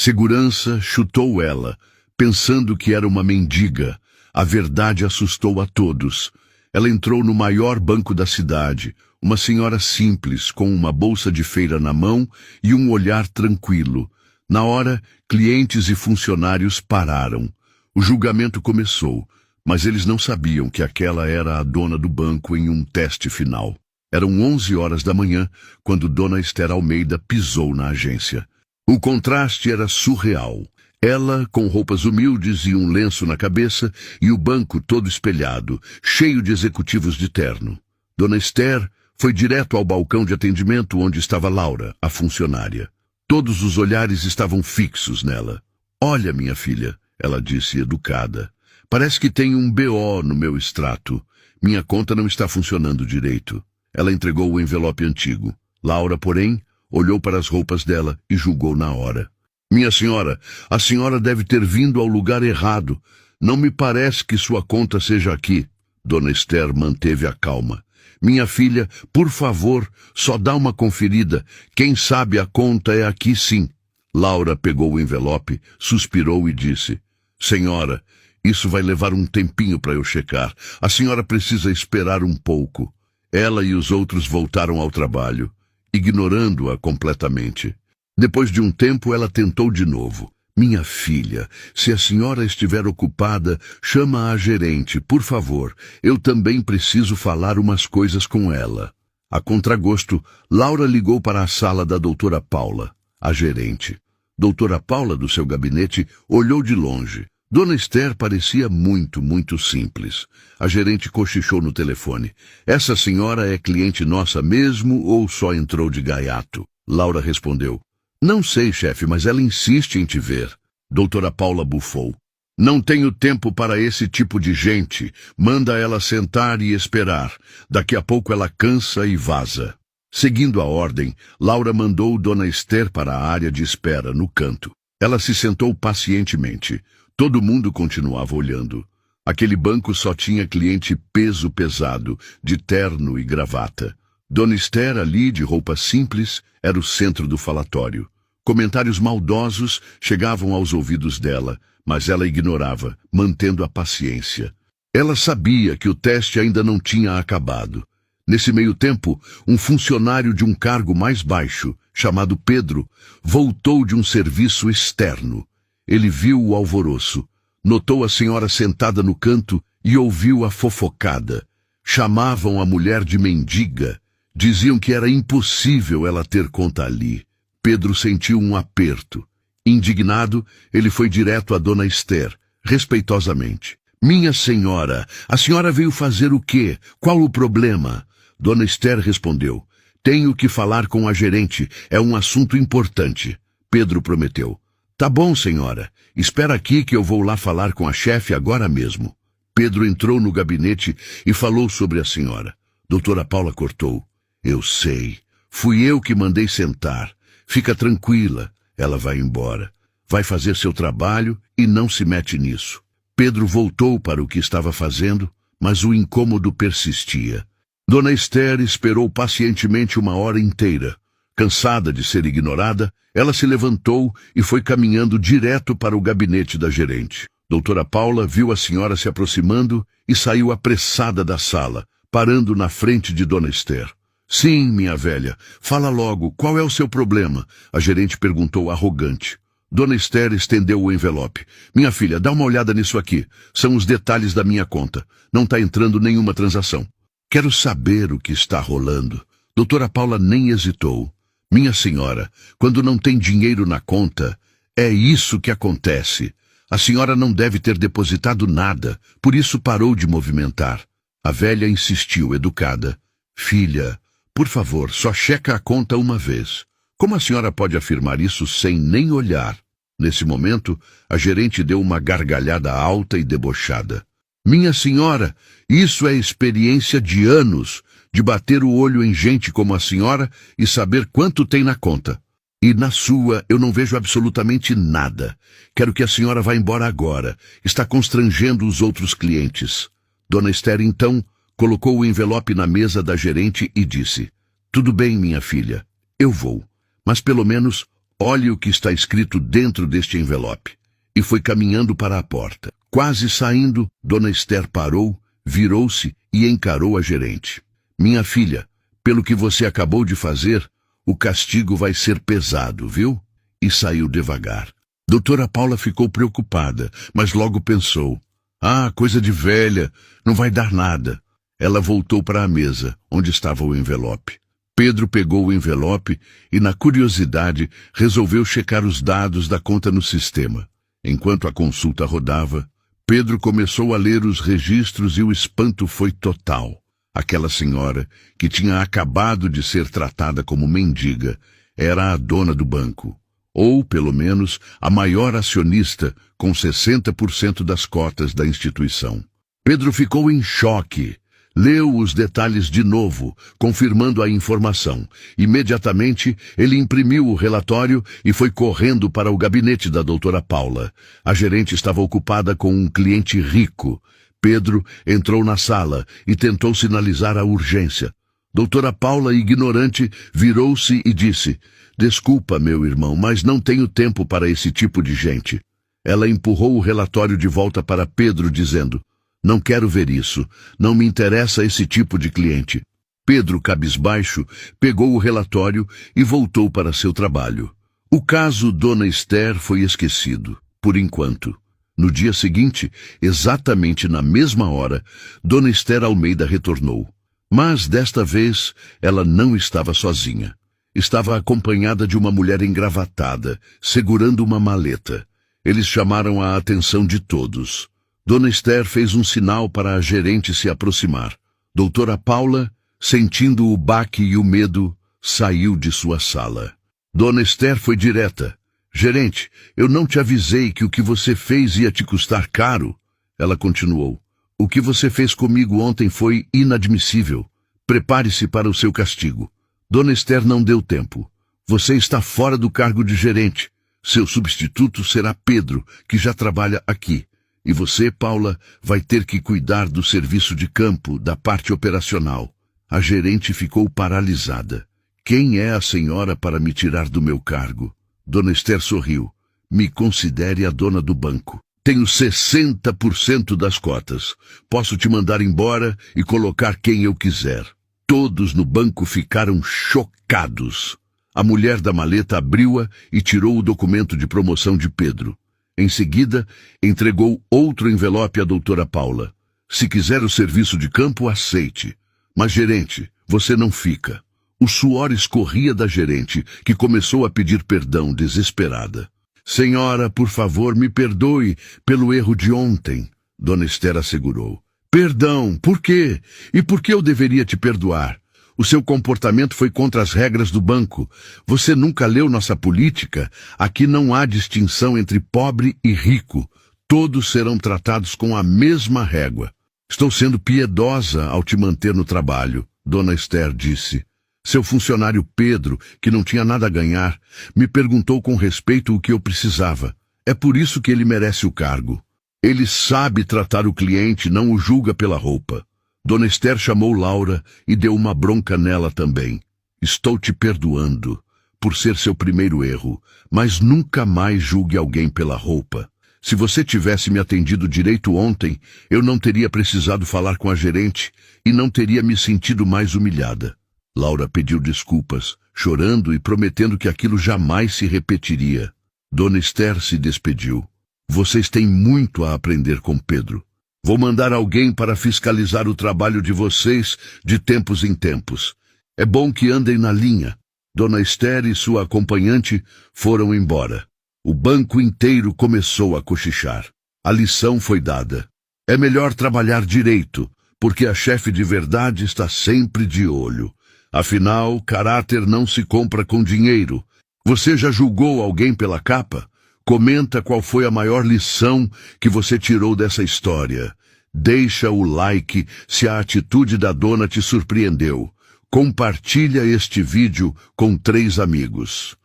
Segurança chutou ela, pensando que era uma mendiga. A verdade assustou a todos. Ela entrou no maior banco da cidade, uma senhora simples, com uma bolsa de feira na mão e um olhar tranquilo. Na hora, clientes e funcionários pararam. O julgamento começou, mas eles não sabiam que aquela era a dona do banco em um teste final. Eram 11 horas da manhã, quando Dona Esther Almeida pisou na agência. O contraste era surreal. Ela, com roupas humildes e um lenço na cabeça, e o banco todo espelhado, cheio de executivos de terno. Dona Esther foi direto ao balcão de atendimento onde estava Laura, a funcionária. Todos os olhares estavam fixos nela. "Olha, minha filha", ela disse educada. "Parece que tem um BO no meu extrato. Minha conta não está funcionando direito." Ela entregou o envelope antigo. Laura, porém, olhou para as roupas dela e julgou na hora. "Minha senhora, a senhora deve ter vindo ao lugar errado. Não me parece que sua conta seja aqui." Dona Esther manteve a calma. "Minha filha, por favor, só dá uma conferida. Quem sabe a conta é aqui sim." Laura pegou o envelope, suspirou e disse: "Senhora, isso vai levar um tempinho para eu checar. A senhora precisa esperar um pouco." Ela e os outros voltaram ao trabalho, ignorando-a completamente. Depois de um tempo, ela tentou de novo. "Minha filha, se a senhora estiver ocupada, chama a gerente, por favor. Eu também preciso falar umas coisas com ela." A contragosto, Laura ligou para a sala da doutora Paula, a gerente. Doutora Paula, do seu gabinete, olhou de longe. Dona Esther parecia muito simples. A gerente cochichou no telefone. "Essa senhora é cliente nossa mesmo ou só entrou de gaiato?" Laura respondeu: "Não sei, chefe, mas ela insiste em te ver." Doutora Paula bufou: "Não tenho tempo para esse tipo de gente. Manda ela sentar e esperar. Daqui a pouco ela cansa e vaza." Seguindo a ordem, Laura mandou Dona Esther para a área de espera, no canto. Ela se sentou pacientemente. Todo mundo continuava olhando. Aquele banco só tinha cliente peso pesado, de terno e gravata. Dona Esther, ali, de roupa simples, era o centro do falatório. Comentários maldosos chegavam aos ouvidos dela, mas ela ignorava, mantendo a paciência. Ela sabia que o teste ainda não tinha acabado. Nesse meio tempo, um funcionário de um cargo mais baixo, chamado Pedro, voltou de um serviço externo. Ele viu o alvoroço, notou a senhora sentada no canto e ouviu a fofocada. Chamavam a mulher de mendiga. Diziam que era impossível ela ter conta ali. Pedro sentiu um aperto. Indignado, ele foi direto a Dona Esther, respeitosamente. "Minha senhora, a senhora veio fazer o quê? Qual o problema?" Dona Esther respondeu: "Tenho que falar com a gerente, é um assunto importante." Pedro prometeu: "Tá bom, senhora. Espera aqui que eu vou lá falar com a chefe agora mesmo." Pedro entrou no gabinete e falou sobre a senhora. Doutora Paula cortou: "Eu sei. Fui eu que mandei sentar. Fica tranquila. Ela vai embora. Vai fazer seu trabalho e não se mete nisso." Pedro voltou para o que estava fazendo, mas o incômodo persistia. Dona Esther esperou pacientemente uma hora inteira. Cansada de ser ignorada, ela se levantou e foi caminhando direto para o gabinete da gerente. Doutora Paula viu a senhora se aproximando e saiu apressada da sala, parando na frente de Dona Esther. "Sim, minha velha, fala logo, qual é o seu problema?" a gerente perguntou arrogante. Dona Esther estendeu o envelope. "Minha filha, dá uma olhada nisso aqui. São os detalhes da minha conta. Não está entrando nenhuma transação." "Quero saber o que está rolando." Doutora Paula nem hesitou. "Minha senhora, quando não tem dinheiro na conta, é isso que acontece. A senhora não deve ter depositado nada, por isso parou de movimentar." A velha insistiu, educada: "Filha, por favor, só checa a conta uma vez. Como a senhora pode afirmar isso sem nem olhar?" Nesse momento, a gerente deu uma gargalhada alta e debochada. "Minha senhora, isso é experiência de anos, de bater o olho em gente como a senhora e saber quanto tem na conta. E na sua eu não vejo absolutamente nada. Quero que a senhora vá embora agora. Está constrangendo os outros clientes." Dona Esther, então, colocou o envelope na mesa da gerente e disse: "Tudo bem, minha filha, eu vou. Mas pelo menos Olhe o que está escrito dentro deste envelope. E foi caminhando para a porta. Quase saindo, Dona Esther parou, virou-se e encarou a gerente. Minha filha, pelo que você acabou de fazer, o castigo vai ser pesado, viu? E saiu devagar. Doutora Paula ficou preocupada, mas logo pensou. Ah, coisa de velha, não vai dar nada. Ela voltou para a mesa, onde estava o envelope. Pedro pegou o envelope e, na curiosidade, resolveu checar os dados da conta no sistema. Enquanto a consulta rodava, Pedro começou a ler os registros e o espanto foi total. Aquela senhora, que tinha acabado de ser tratada como mendiga, era a dona do banco. Ou, pelo menos, a maior acionista, com 60% das cotas da instituição. Pedro ficou em choque. Leu os detalhes de novo, confirmando a informação. Imediatamente, ele imprimiu o relatório e foi correndo para o gabinete da doutora Paula. A gerente estava ocupada com um cliente rico. Pedro entrou na sala e tentou sinalizar a urgência. Doutora Paula, ignorante, virou-se e disse: Desculpa, meu irmão, mas não tenho tempo para esse tipo de gente. Ela empurrou o relatório de volta para Pedro, dizendo: Não quero ver isso. Não me interessa esse tipo de cliente. Pedro, cabisbaixo, pegou o relatório e voltou para seu trabalho. O caso Dona Esther foi esquecido, por enquanto. No dia seguinte, exatamente na mesma hora, Dona Esther Almeida retornou. Mas, desta vez, ela não estava sozinha. Estava acompanhada de uma mulher engravatada, segurando uma maleta. Eles chamaram a atenção de todos. Dona Esther fez um sinal para a gerente se aproximar. Doutora Paula, sentindo o baque e o medo, saiu de sua sala. Dona Esther foi direta. Gerente, eu não te avisei que o que você fez ia te custar caro. Ela continuou. O que você fez comigo ontem foi inadmissível. Prepare-se para o seu castigo. Dona Esther não deu tempo. Você está fora do cargo de gerente. Seu substituto será Pedro, que já trabalha aqui. E você, Paula, vai ter que cuidar do serviço de campo, da parte operacional. A gerente ficou paralisada. Quem é a senhora para me tirar do meu cargo? Dona Esther sorriu. Me considere a dona do banco. Tenho 60% das cotas. Posso te mandar embora e colocar quem eu quiser. Todos no banco ficaram chocados. A mulher da maleta abriu-a e tirou o documento de promoção de Pedro. Em seguida, entregou outro envelope à doutora Paula. Se quiser o serviço de campo, aceite. Mas, gerente, você não fica. O suor escorria da gerente, que começou a pedir perdão desesperada. Senhora, por favor, me perdoe pelo erro de ontem, Dona Esther assegurou. Perdão, por quê? E por que eu deveria te perdoar? O seu comportamento foi contra as regras do banco. Você nunca leu nossa política? Aqui não há distinção entre pobre e rico. Todos serão tratados com a mesma régua. Estou sendo piedosa ao te manter no trabalho, Dona Esther disse. Seu funcionário Pedro, que não tinha nada a ganhar, me perguntou com respeito o que eu precisava. É por isso que ele merece o cargo. Ele sabe tratar o cliente, não o julga pela roupa. Dona Esther chamou Laura e deu uma bronca nela também. Estou te perdoando por ser seu primeiro erro, mas nunca mais julgue alguém pela roupa. Se você tivesse me atendido direito ontem, eu não teria precisado falar com a gerente e não teria me sentido mais humilhada. Laura pediu desculpas, chorando e prometendo que aquilo jamais se repetiria. Dona Esther se despediu. Vocês têm muito a aprender com Pedro. Vou mandar alguém para fiscalizar o trabalho de vocês de tempos em tempos. É bom que andem na linha. Dona Esther e sua acompanhante foram embora. O banco inteiro começou a cochichar. A lição foi dada. É melhor trabalhar direito, porque a chefe de verdade está sempre de olho. Afinal, caráter não se compra com dinheiro. Você já julgou alguém pela capa? Comenta qual foi a maior lição que você tirou dessa história. Deixa o like se a atitude da dona te surpreendeu. Compartilha este vídeo com 3 amigos.